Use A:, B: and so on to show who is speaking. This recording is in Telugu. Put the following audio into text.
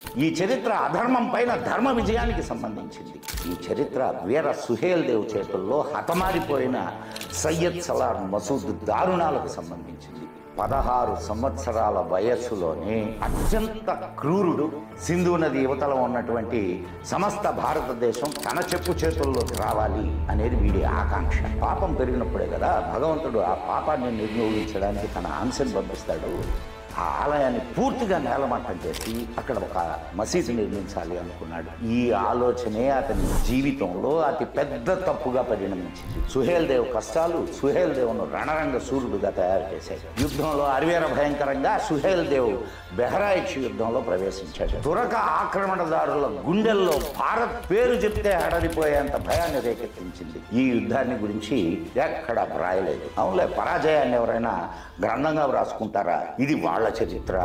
A: ఈ చరిత్ర అధర్మం పైన ధర్మ విజయానికి సంబంధించింది. ఈ చరిత్ర వీర సుహేల్ దేవ్ చేతుల్లో హతమారిపోయిన సయ్యద్ సలార్ మసూద్ దారుణాలకు సంబంధించింది. 16 సంవత్సరాల వయస్సులోనే అత్యంత క్రూరుడు, సింధు నది యువతల ఉన్నటువంటి సమస్త భారతదేశం తన చెప్పు చేతుల్లోకి రావాలి అనేది వీడి ఆకాంక్ష. పాపం పెరిగినప్పుడే కదా భగవంతుడు ఆ పాపాన్ని నిర్మూలించడానికి తన అంశను పంపిస్తాడు. ఆ ఆలయాన్ని పూర్తిగా నేలమట్టం చేసి అక్కడ ఒక మసీదు నిర్మించాలి అనుకున్నాడు. ఈ ఆలోచనే అతని జీవితంలో అతి పెద్ద తప్పుగా పరిణమించింది. సుహేల్ దేవ్ కష్టాలు సుహేల్ దేవ్ను రణరంగ సూర్యుడుగా తయారు చేశాయి. యుద్ధంలో అరివేర భయంకరంగా సుహేల్ దేవ్ బెహ్రాయిచ్ యుద్ధంలో ప్రవేశించాడు. తురక ఆక్రమణదారుల గుండెల్లో భారత్ పేరు చెప్తే అడరిపోయేంత భయాన్ని రేకెత్తించింది. ఈ యుద్ధాన్ని గురించి ఎక్కడా వ్రాయలేదు. అవునులే, పరాజయాన్ని ఎవరైనా గ్రంథంగా వ్రాసుకుంటారా? ఇది వాళ్ళ చరిత్ర.